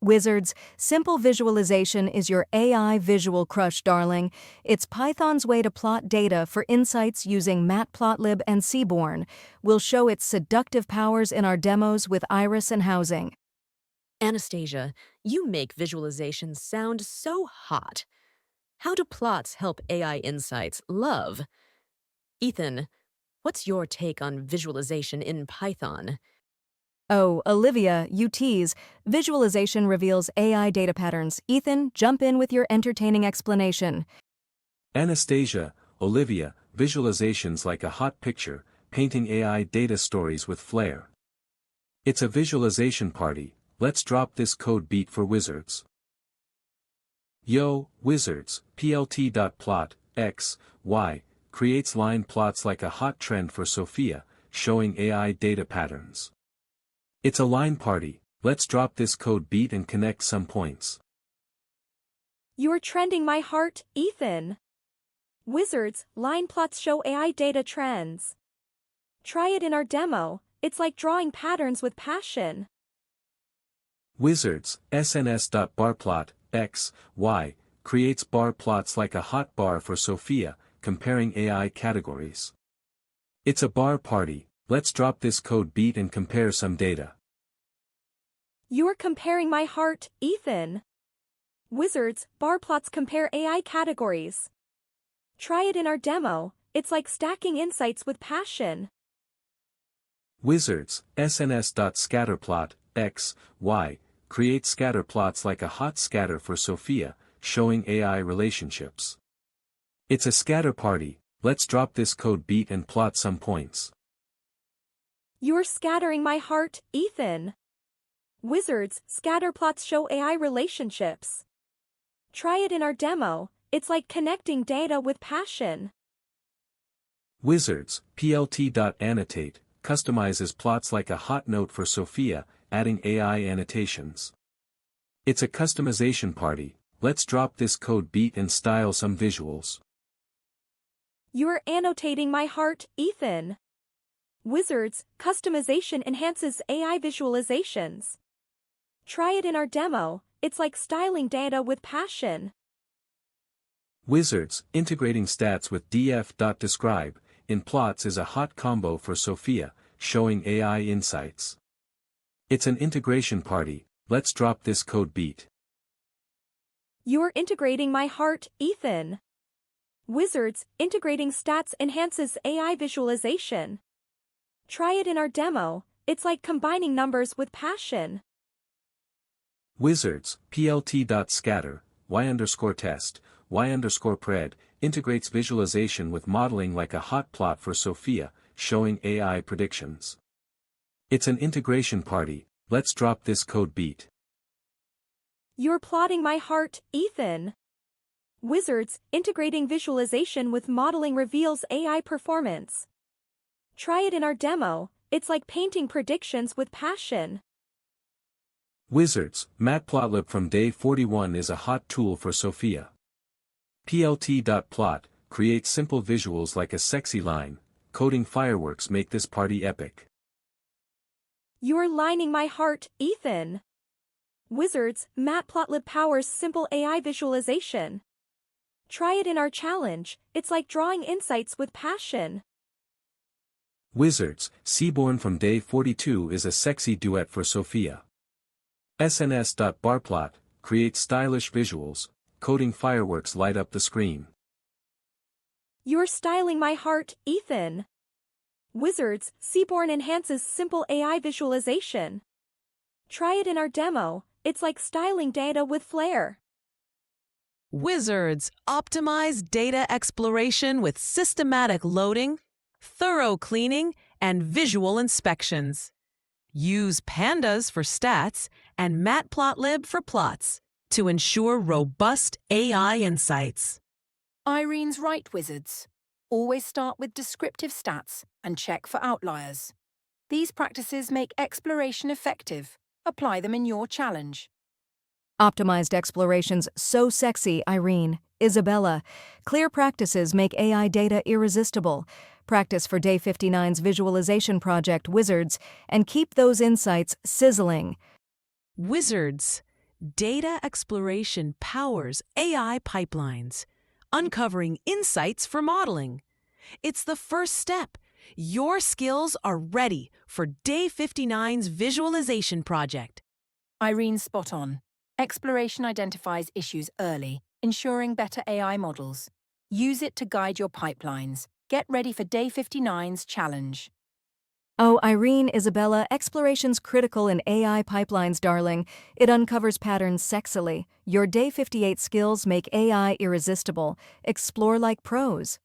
Wizards, simple visualization is your AI visual crush, darling. It's Python's way to plot data for insights using Matplotlib and Seaborn. We'll show its seductive powers in our demos with Iris and Housing. Anastasia, you make visualizations sound so hot. How do plots help AI insights love? Ethan, what's your take on visualization in Python? Oh, Olivia, you tease. Visualization reveals AI data patterns. Ethan, jump in with your entertaining explanation. Anastasia, Olivia, visualizations like a hot picture, painting AI data stories with flair. It's a visualization party. Let's drop this code beat for wizards. Yo, wizards, plt.plot, x, y, creates line plots like a hot trend for Sophia, showing AI data patterns. It's a line party. Let's drop this code beat and connect some points. You're trending my heart, Ethan. Wizards, line plots show AI data trends. Try it in our demo. It's like drawing patterns with passion. Wizards, sns.barplot, x, y, creates bar plots like a hot bar for Sophia, comparing AI categories. It's a bar party. Let's drop this code beat and compare some data. You're comparing my heart, Ethan. Wizards, bar plots compare AI categories. Try it in our demo. It's like stacking insights with passion. Wizards, sns.scatterplot, x, y, create scatter plots like a hot scatter for Sophia, showing AI relationships. It's a scatter party. Let's drop this code beat and plot some points. You're scattering my heart, Ethan. Wizards, scatter plots show AI relationships. Try it in our demo. It's like connecting data with passion. Wizards, plt.annotate, customizes plots like a hot note for Sophia, adding AI annotations. It's a customization party. Let's drop this code beat and style some visuals. You're annotating my heart, Ethan. Wizards, customization enhances AI visualizations. Try it in our demo. It's like styling data with passion. Wizards, integrating stats with df.describe, in plots is a hot combo for Sophia, showing AI insights. It's an integration party. Let's drop this code beat. You're integrating my heart, Ethan. Wizards, integrating stats enhances AI visualization. Try it in our demo. It's like combining numbers with passion. Wizards, plt.scatter, y_test, y_pred, integrates visualization with modeling like a hot plot for Sophia, showing AI predictions. It's an integration party. Let's drop this code beat. You're plotting my heart, Ethan. Wizards, integrating visualization with modeling reveals AI performance. Try it in our demo. It's like painting predictions with passion. Wizards, Matplotlib from day 41 is a hot tool for Sophia. plt.plot, creates simple visuals like a sexy line. Coding fireworks make this party epic. You're lining my heart, Ethan. Wizards, Matplotlib powers simple AI visualization. Try it in our challenge. It's like drawing insights with passion. Wizards, Seaborn from day 42 is a sexy duet for Sophia. sns.barplot, creates stylish visuals. Coding fireworks light up the screen. You're styling my heart, Ethan. Wizards, Seaborn enhances simple AI visualization. Try it in our demo. It's like styling data with flair. Wizards, optimize data exploration with systematic loading, thorough cleaning, and visual inspections. Use pandas for stats and Matplotlib for plots to ensure robust AI insights. Irene's right, wizards. Always start with descriptive stats and check for outliers. These practices make exploration effective. Apply them in your challenge. Optimized explorations so sexy, Irene. Isabella. Clear practices make AI data irresistible. Practice for Day 59's visualization project, Wizards, and keep those insights sizzling. Wizards, Data exploration powers AI pipelines, uncovering insights for modeling. It's the first step. Your skills are ready for Day 59's visualization project. Irene's spot on. Exploration identifies issues early, ensuring better AI models. Use it to guide your pipelines. Get ready for Day 59's challenge. Oh, Irene, Isabella, exploration's critical in AI pipelines, darling. It uncovers patterns sexily. Your Day 58 skills make AI irresistible. Explore like pros.